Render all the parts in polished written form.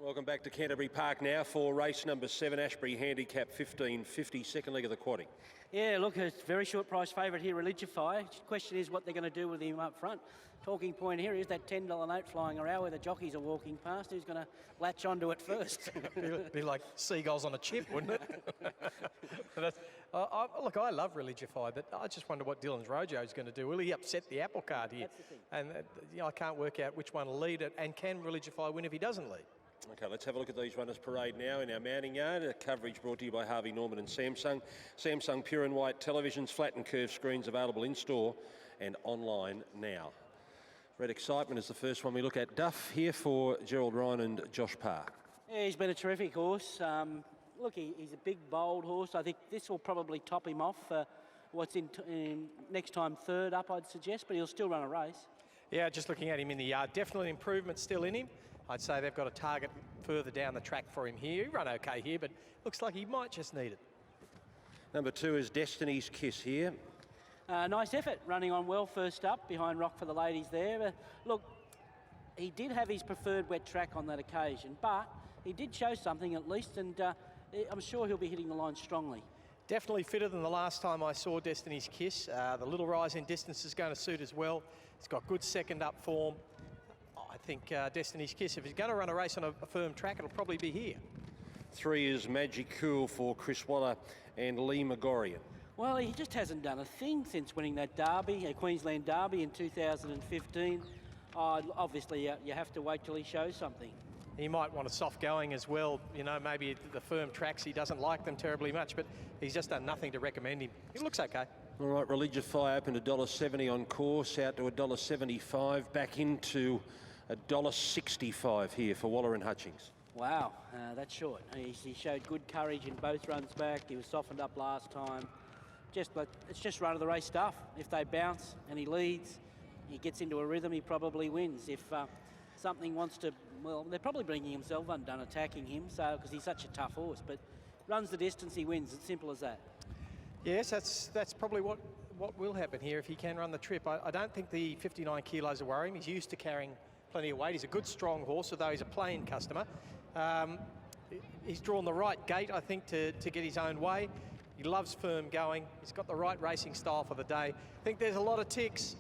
Welcome back to Canterbury Park now for race number 7, Ashbury Handicap 1550, second leg of the quaddie. Yeah, look, it's a very short price favourite here, Religify. The question is what they're going to do with him up front. Talking point here is that $10 note flying around where the jockeys are walking past. Who's going to latch onto it first? Be like seagulls on a chip, wouldn't it? Look, I love Religify, but I just wonder what Dylan's Rojo is going to do. Will he upset the apple cart here? That's the thing. And I can't work out which one will lead it, and can Religify win if he doesn't lead? Okay, let's have a look at these runners parade now in our mounting yard. Coverage brought to you by Harvey Norman and Samsung. Samsung Pure and White televisions, flat and curved screens available in store and online now. Red Excitement is the first one we look at. Duff here for Gerald Ryan and Josh Parr. Yeah, he's been a terrific horse. Look, he's a big, bold horse. I think this will probably top him off for what's in next time third up, I'd suggest, but he'll still run a race. Yeah, just looking at him in the yard, definitely improvement still in him. I'd say they've got a target further down the track for him here. He run okay here, but looks like he might just need it. Number 2 is Destiny's Kiss here. Nice effort, running on well first up, behind Rock for the Ladies there. Look, he did have his preferred wet track on that occasion, but he did show something at least, and I'm sure he'll be hitting the line strongly. Definitely fitter than the last time I saw Destiny's Kiss. The little rise in distance is going to suit as well. He's got good second up form. I think Destiny's Kiss, if he's going to run a race on a firm track, it'll probably be here. 3 is Magic Cool for Chris Waller and Lee Megorian. Well, he just hasn't done a thing since winning that Derby, Queensland Derby in 2015. Obviously, you have to wait till he shows something. He might want a soft going as well. You know, maybe the firm tracks, he doesn't like them terribly much, but he's just done nothing to recommend him. He looks okay. All right, Religify opened $1.70 on course, out to $1.75, back into $1.65 here for Waller and Hutchings. Wow, that's short. He showed good courage in both runs back. He was softened up last time. It's just run of the race stuff. If they bounce and he leads, he gets into a rhythm, he probably wins. If something wants to, well, they're probably bringing himself undone, attacking him, so because he's such a tough horse. But runs the distance, he wins. It's simple as that. Yes, that's probably what will happen here if he can run the trip. I don't think the 59 kilos are worrying. He's used to carrying plenty of weight. He's a good, strong horse, although he's a plain customer. He's drawn the right gate, I think, to get his own way. He loves firm going. He's got the right racing style for the day. I think there's a lot of ticks.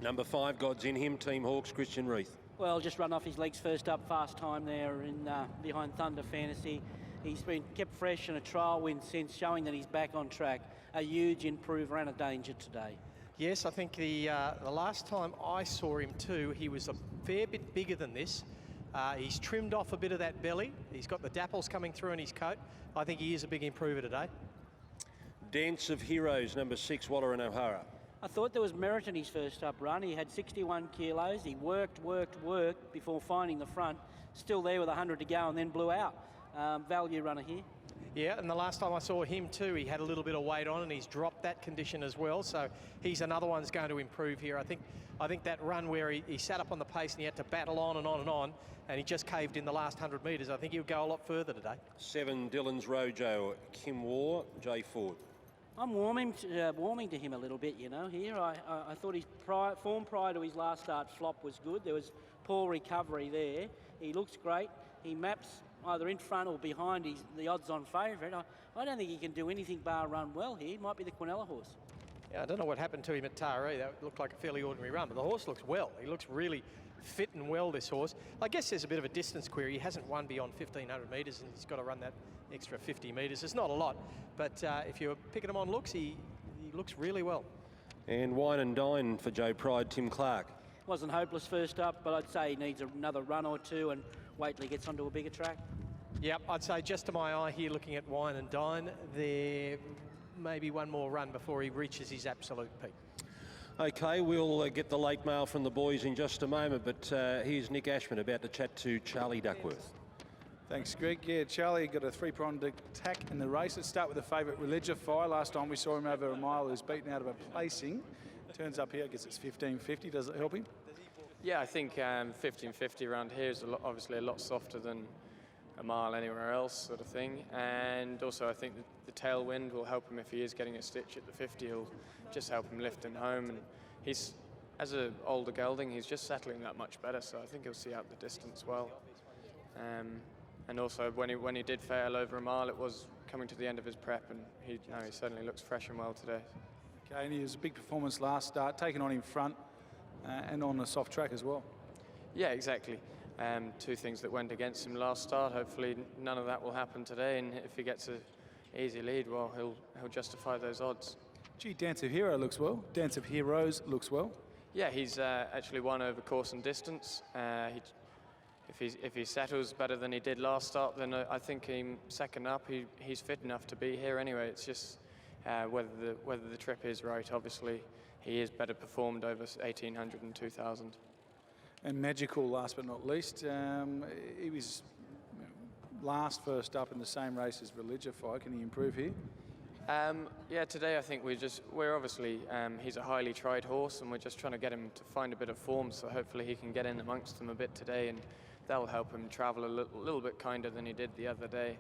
Number 5, God's in him, Team Hawks, Christian Reith. Well, just run off his legs first up, fast time there in behind Thunder Fantasy. He's been kept fresh in a trial win since, showing that he's back on track. A huge improver and a danger today. Yes, I think the last time I saw him too, he was a fair bit bigger than this. He's trimmed off a bit of that belly. He's got the dapples coming through in his coat. I think he is a big improver today. Dance of Heroes, number 6, Waller and O'Hara. I thought there was merit in his first up run. He had 61 kilos. He worked before finding the front. Still there with 100 to go and then blew out. Value runner here. Yeah, and the last time I saw him too, he had a little bit of weight on and he's dropped that condition as well. So he's another one that's going to improve here. I think that run where he sat up on the pace and he had to battle on and on and on, and he just caved in the last 100 metres. I think he'll go a lot further today. 7, Dylan's Rojo, Kim War, Jay Ford. I'm warming to him a little bit, you know, here. I thought his form prior to his last start flop was good. There was poor recovery there. He looks great. He maps either in front or behind the odds-on favourite. I don't think he can do anything bar run well here. He might be the Quinella horse. Yeah, I don't know what happened to him at Taree. That looked like a fairly ordinary run, but the horse looks well. He looks really fit and well, this horse. I guess there's a bit of a distance query. He hasn't won beyond 1,500 metres and he's got to run that extra 50 metres. It's not a lot, but if you're picking him on looks, he looks really well. And Wine and Dine for Joe Pride, Tim Clark. Wasn't hopeless first up, but I'd say he needs another run or two and wait till he gets onto a bigger track. Yep, I'd say just to my eye here, looking at Wine and Dine, there may be one more run before he reaches his absolute peak. Okay, we'll get the late mail from the boys in just a moment, but here's Nick Ashman about to chat to Charlie Duckworth. Thanks, Greg. Yeah, Charlie got a 3-pronged attack in the race. Let's start with the favourite, Religify. Last time we saw him over a mile, he was beaten out of a placing. Turns up here, I guess it's 15.50. Does it help him? Yeah, I think 15.50 around here is obviously a lot softer than a mile anywhere else, sort of thing. And also I think the tailwind will help him if he is getting a stitch at the 50. He'll just help him lift him home. And he's, as an older gelding, he's just settling that much better. So I think he'll see out the distance well. And also when he did fail over a mile, it was coming to the end of his prep, and he certainly looks fresh and well today. Okay, and he was a big performance last start, taken on in front and on the soft track as well. Yeah, exactly. Two things that went against him last start. Hopefully none of that will happen today, and if he gets an easy lead, well, he'll justify those odds. Gee, Dance of Hero looks well. Dance of Heroes looks well. Yeah, he's actually won over course and distance. If he settles better than he did last start, then I think him second up, he's fit enough to be here anyway. It's just whether the trip is right. Obviously, he is better performed over 1,800 and 2,000. And Magical, last but not least, he was last first up in the same race as Religify. Can he improve here? Yeah, today I think we're obviously, he's a highly tried horse, and we're just trying to get him to find a bit of form, so hopefully he can get in amongst them a bit today, and that'll help him travel a little bit kinder than he did the other day,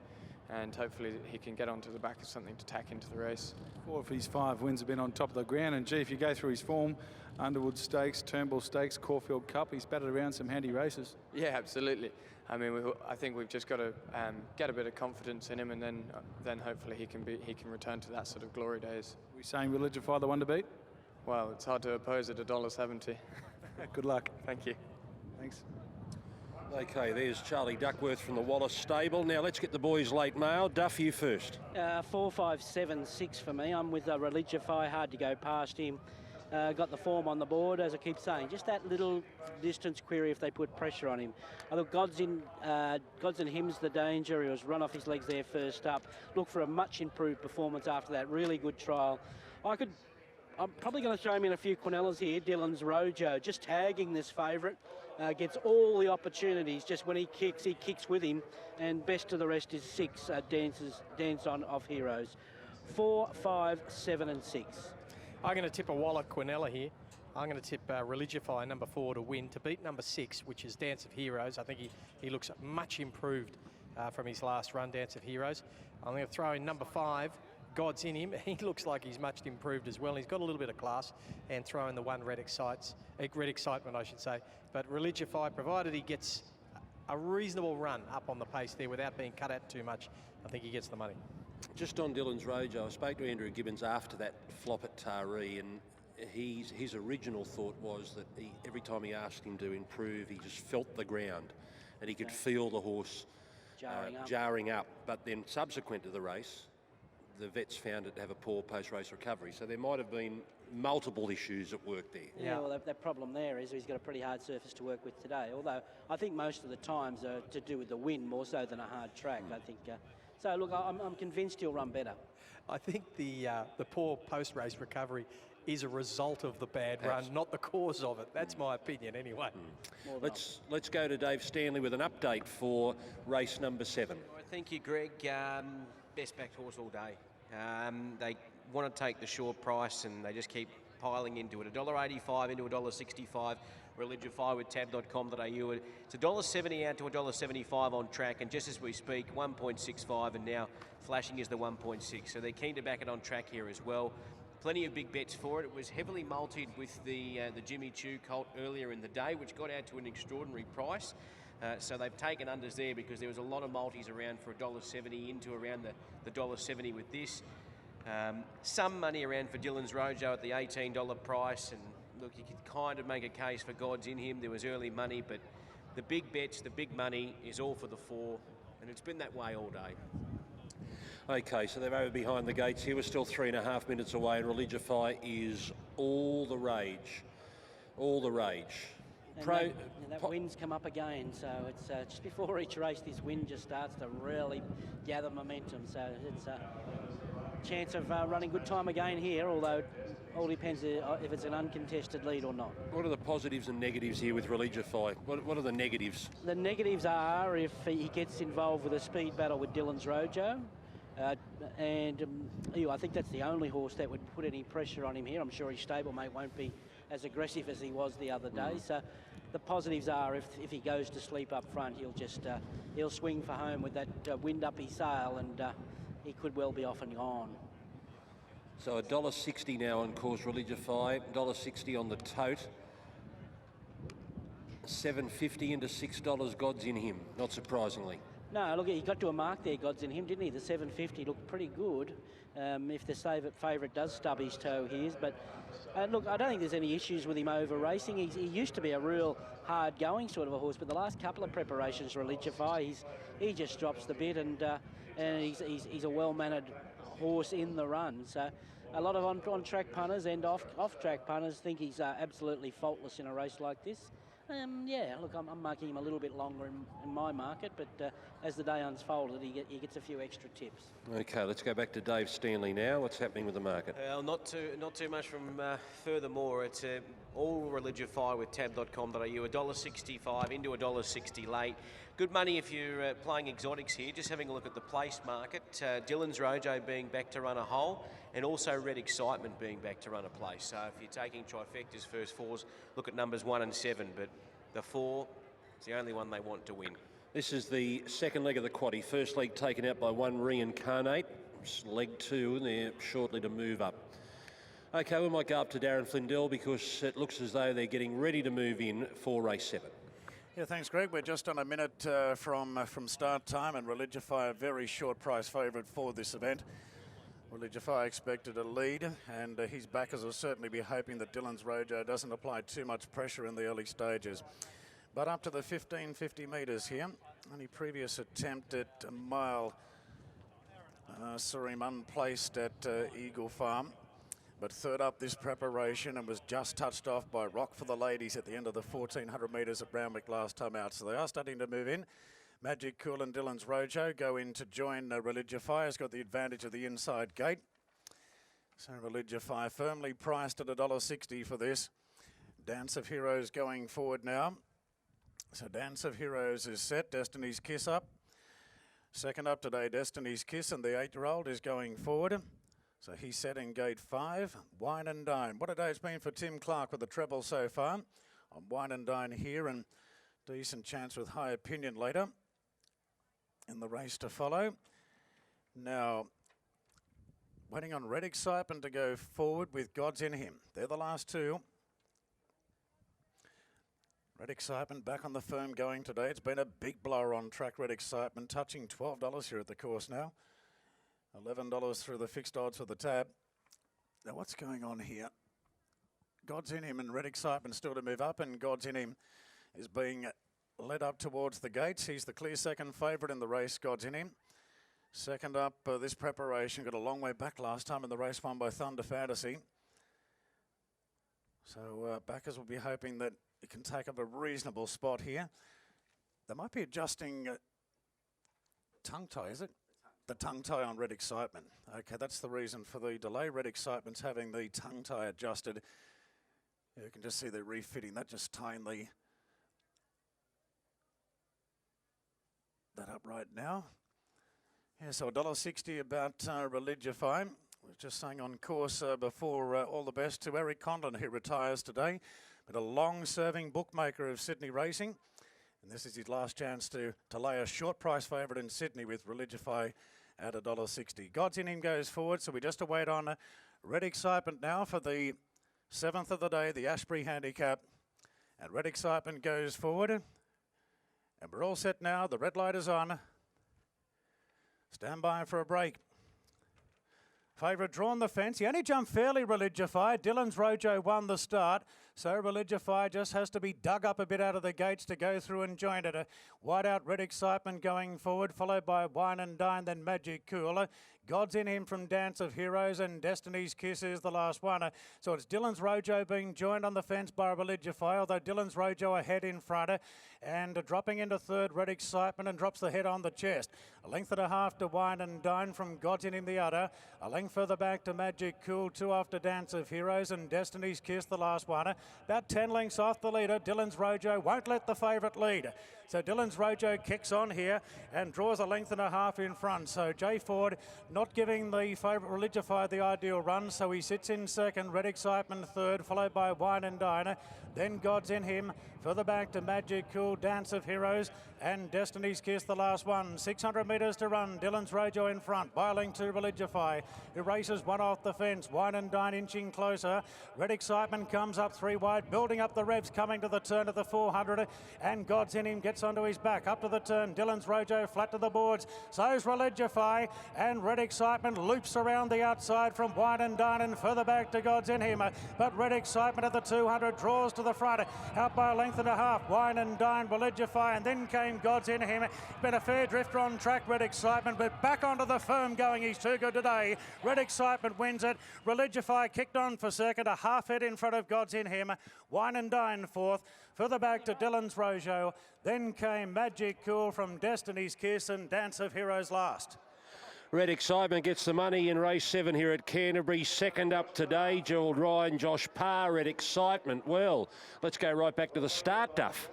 and hopefully he can get onto the back of something to tack into the race. 4 of his 5 wins have been on top of the ground, and gee, if you go through his form, Underwood Stakes, Turnbull Stakes, Caulfield Cup, he's batted around some handy races. Yeah, absolutely. I mean, I think we've just got to get a bit of confidence in him, and then hopefully he can return to that sort of glory days. Are we saying Religify the one to beat? Well, it's hard to oppose at $1.70. Good luck. Thank you. Thanks. Okay, there's Charlie Duckworth from the Wallace stable. Now let's get the boys late mail. Duff, you first. 4, 5, 7, 6 for me. I'm with Religify, hard to go past him. Got the form on the board, as I keep saying. Just that little distance query if they put pressure on him. I thought Gods and Him's the danger. He was run off his legs there first up. Look for a much improved performance after that really good trial. I'm probably going to throw him in a few Quinellas here. Dylan's Rojo, just tagging this favourite. Gets all the opportunities. Just when he kicks with him. And best of the rest is 6, Dance on of Heroes. 4, 5, 7 and 6. I'm going to tip a Waller Quinella here. I'm going to tip Religify, number 4, to win, to beat number 6, which is Dance of Heroes. I think he looks much improved from his last run, Dance of Heroes. I'm going to throw in number 5, God's in Him. He looks like he's much improved as well. He's got a little bit of class, and throw in the 1 Red Excitement, I should say. But Religify, provided he gets a reasonable run up on the pace there without being cut out too much, I think he gets the money. Just on Dylan's Rojo, I spoke to Andrew Gibbons after that flop at Taree, and his original thought was that every time he asked him to improve, he just felt the ground and he could feel the horse jarring up. But then subsequent to the race, the vets found it to have a poor post-race recovery. So there might have been multiple issues at work there. Yeah, well, that problem there is he's got a pretty hard surface to work with today, although I think most of the times are to do with the wind more so than a hard track, I think. So, look, I'm convinced he'll run better. I think the poor post-race recovery is a result of the bad run, not the cause of it. That's my opinion anyway. Let's go to Dave Stanley with an update for race number 7. Well, thank you, Greg. Best backed horse all day. They want to take the short price and they just keep piling into it. $1.85 into $1.65. Religify with tab.com.au. It's $1.70 out to $1.75 on track, and just as we speak, 1.65, and now flashing is the 1.6. So they're keen to back it on track here as well. Plenty of big bets for it. It was heavily multied with the Jimmy Choo colt earlier in the day, which got out to an extraordinary price. So they've taken unders there because there was a lot of multis around for $1.70 into around the $1.70 with this. Some money around for Dylan's Rojo at the $18 price, and look, you could kind of make a case for God's in Him. There was early money, but the big bets, the big money is all for the 4, and it's been that way all day. Okay, so they're over behind the gates here. We're still 3.5 minutes away, and Religify is all the rage. All the rage. And that wind's come up again, so it's just before each race, this wind just starts to really gather momentum. So it's a chance of running good time again here, although it all depends if it's an uncontested lead or not. What are the positives and negatives here with Religify? What are the negatives? The negatives are if he gets involved with a speed battle with Dylan's Rojo. I think that's the only horse that would put any pressure on him here. I'm sure his stablemate won't be as aggressive as he was the other day. So the positives are if he goes to sleep up front, he'll swing for home with that wind up his sail, and he could well be off and gone. So $1.60 now on course Religify, $1.60 on the tote. 7.50 into $6. God's in him, not surprisingly. No, look, he got to a mark there, God's in him, didn't he? The 750 looked pretty good. If the favourite does stub his toe here. But look, I don't think there's any issues with him over racing. He used to be a real hard-going sort of a horse, but the last couple of preparations, Religify, he just drops the bit, and he's a well-mannered horse in the run. So a lot of on-track punters and off-track punters think he's absolutely faultless in a race like this. Yeah, look, I'm marking him a little bit longer in my market, but as the day unfolded, he gets a few extra tips. Okay, let's go back to Dave Stanley now. What's happening with the market? Well, not too much from furthermore. It's all Religify with tab.com.au. $1.65 into $1.60 late. Good money if you're playing exotics here. Just having a look at the place market. Dylan's Rojo being back to run a hole, and also Red Excitement being back to run a place. So if you're taking trifectas, first fours, look at numbers 1 and 7. But the 4 is the only one they want to win. This is the second leg of the quaddie. First leg taken out by one Reincarnate. Leg 2, and they're shortly to move up. Okay, we might go up to Darren Flindell because it looks as though they're getting ready to move in for race 7. Yeah, thanks, Greg. We're just on a minute from start time, and Religify a very short price favourite for this event. Religify expected a lead, and his backers will certainly be hoping that Dylan's Rojo doesn't apply too much pressure in the early stages. But up to the 1550 metres here, any previous attempt at a mile saw him unplaced at Eagle Farm. But third up this preparation, and was just touched off by Rock for the Ladies at the end of the 1400 metres at Brownwick last time out. So they are starting to move in. Magic Cool and Dylan's Rojo go in to join Religify. Has got the advantage of the inside gate. So Religify firmly priced at $1.60 for this. Dance of Heroes going forward now. So Dance of Heroes is set. Destiny's Kiss up. Second up today, Destiny's Kiss, and the 8-year-old is going forward. So he's set in gate 5, Wine and Dine. What a day it's been for Tim Clark with the treble so far. On Wine and Dine here, and decent chance with High Opinion later in the race to follow. Now, waiting on Red Excitement to go forward with God's in Him. They're the last two. Red Excitement back on the firm going today. It's been a big blower on track, Red Excitement, touching $12 here at the course now. $11 through the fixed odds for the tab. Now what's going on here? God's in Him and Red Excitement still to move up, and God's in Him is being led up towards the gates. He's the clear second favourite in the race, God's in Him. Second up this preparation, got a long way back last time in the race, won by Thunder Fantasy. So backers will be hoping that it can take up a reasonable spot here. They might be adjusting tongue tie, is it? The tongue tie on Red Excitement. Okay, that's the reason for the delay. Red Excitement's having the tongue tie adjusted. You can just see they're refitting that, just tying that up right now. Yeah, so $1.60 about Religify. We were just saying on course before all the best to Eric Conlon, who retires today, but a long-serving bookmaker of Sydney racing. And this is his last chance to lay a short price favourite in Sydney with Religify at $1.60. God's in Him goes forward, so we just await on Red Excitement now for the 7th of the day, the Ashbury Handicap. And Red Excitement goes forward. And we're all set now. The red light is on. Stand by for a break. Favourite drawn the fence. He only jumped fairly, Religify. Dylan's Rojo won the start. So Religify just has to be dug up a bit out of the gates to go through and join it. Wide out Red Excitement going forward, followed by Wine and Dine, then Magic Cooler. God's in Him from Dance of Heroes, and Destiny's Kiss is the last one. So it's Dylan's Rojo being joined on the fence by Religify, although Dylan's Rojo ahead in front. And dropping into third, Red Excitement, and drops the head on the chest. A length and a half to Wine and Dine from God's in Him the udder. A length further back to Magic Cool, 2 after Dance of Heroes, and Destiny's Kiss the last one. About 10 lengths off the leader. Dylan's Rojo won't let the favourite lead. So Dylan's Rojo kicks on here and draws a length and a half in front. So Jay Ford not giving the favourite Religify the ideal run. So he sits in second, Red Excitement third, followed by Wine and Diner. Then God's in Him. Further back to Magic Cool, Dance of Heroes. and Destiny's Kiss the last one. 600 metres to run. Dylan's Rojo in front. Biling to Religify, who races one off the fence. Wine and Dine inching closer. Red Excitement comes up 3 wide, building up the revs, coming to the turn of the 400, and God's in him gets onto his back. Up to the turn, Dylan's Rojo flat to the boards. So's Religify, and Red Excitement loops around the outside from Wine and Dine and further back to God's in him. But Red Excitement at the 200 draws to the front, out by a length and a half. Wine and Dine, Religify, and then came God's in him. Been a fair drifter on track, Red Excitement, but back onto the firm going. He's too good today. Red Excitement wins it. Religify kicked on for second, a half head in front of God's in him. Wine and Dine fourth. Further back to Dylan's Rojo. Then came Magic Cool from Destiny's Kiss and Dance of Heroes last. Red Excitement gets the money in race 7 here at Canterbury. Second up today, Gerald Ryan, Josh Parr, Red Excitement. Well, let's go right back to the start, Duff.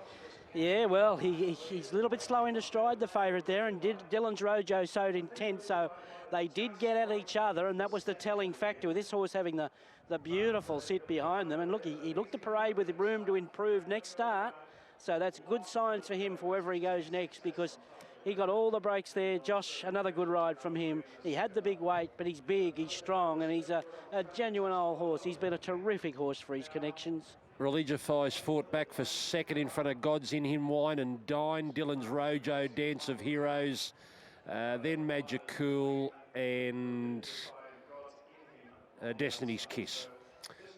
Yeah, well, he's a little bit slow into stride, the favourite there, and Dylan's Rojo showed intent, so they did get at each other, and that was the telling factor with this horse having the beautiful sit behind them. And look, he looked the parade with room to improve next start, so that's good signs for him for wherever he goes next, because he got all the breaks there. Josh, another good ride from him. He had the big weight, but he's big, he's strong, and he's a genuine old horse. He's been a terrific horse for his connections. Religify's fought back for second in front of God's in him, Wine and Dine, Dylan's Rojo, Dance of Heroes, then Magic Cool and Destiny's Kiss.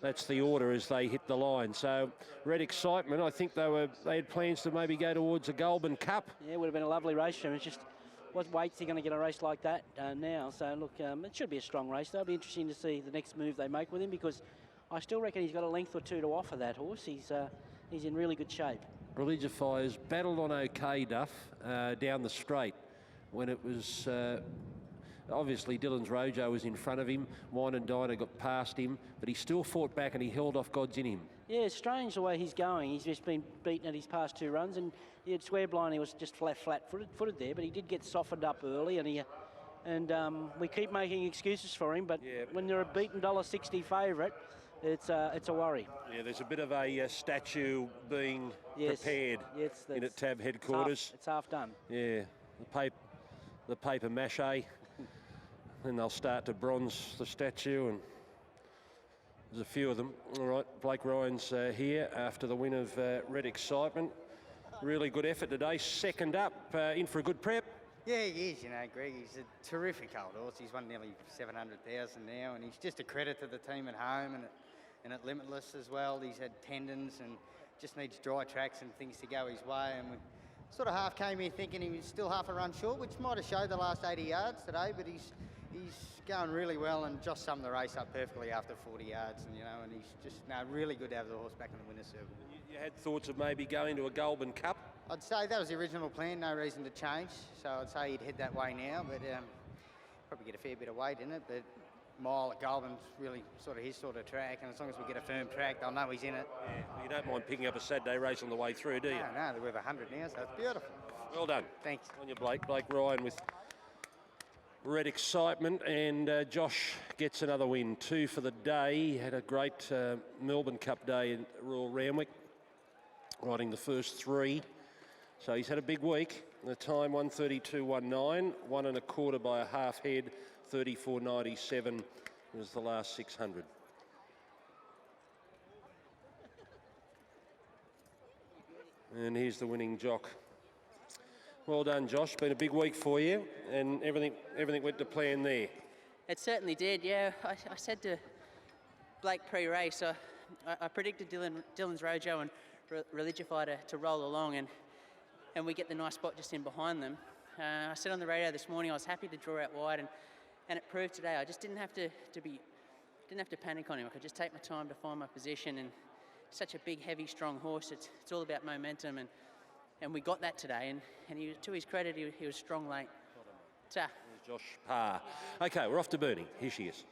That's the order as they hit the line. So Red Excitement, I think they had plans to maybe go towards a Goulburn Cup. Yeah, it would have been a lovely race for him. It's just, what weight's he going to get a race like that now? So look, it should be a strong race. That'll be interesting to see the next move they make with him, because I still reckon he's got a length or two to offer that horse. He's in really good shape. Religify has battled on okay, Duff, down the straight when it was... obviously, Dylan's Rojo was in front of him. Wine and Diner got past him, but he still fought back and he held off God's in him. Yeah, it's strange the way he's going. He's just been beaten at his past 2 runs, and you'd swear blind he was just flat-footed there, but he did get softened up early, and we keep making excuses for him, but when they're a beaten $1.60 favourite, it's a worry. Yeah, there's a bit of a statue being prepared in at TAB headquarters. It's half done. Yeah, the paper mache. Then they'll start to bronze the statue, and there's a few of them. All right, Blake Ryan's here after the win of Red Excitement. Really good effort today. Second up, in for a good prep. Yeah, he is, Greg. He's a terrific old horse. He's won nearly 700,000 now, and he's just a credit to the team at home and at Limitless as well. He's had tendons and just needs dry tracks and things to go his way. And we sort of half came here thinking he was still half a run short, which might have showed the last 80 yards today, but he's going really well, and Josh summed the race up perfectly after 40 yards, and he's just really good to have the horse back in the winner's circle. You had thoughts of maybe going to a Goulburn Cup? I'd say that was the original plan, no reason to change, so I'd say he'd head that way now, but probably get a fair bit of weight in it, but mile at Goulburn's really sort of his sort of track, and as long as we get a firm track, they'll know he's in it. Yeah, you don't mind picking up a Saturday race on the way through, do you? No, they're worth 100 now, so it's beautiful. Well done. Thanks. On your Blake Ryan with Red Excitement, and Josh gets another win. 2 for the day. He had a great Melbourne Cup day in Royal Randwick, riding the first 3. So he's had a big week. The time 1:32.19, 1 1/4 by a half head, 34.97 was the last 600. And here's the winning jock. Well done, Josh. Been a big week for you, and everything went to plan there. It certainly did, yeah. I said to Blake pre-race, I predicted Dylan's Rojo and Religify to roll along, and we get the nice spot just in behind them. I said on the radio this morning I was happy to draw out wide, and it proved today. I just didn't have to panic on him. I could just take my time to find my position, and such a big, heavy, strong horse. It's all about momentum, and we got that today, and he, to his credit, he was strong late. Ta. Josh Parr. Okay, we're off to Burnie. Here she is.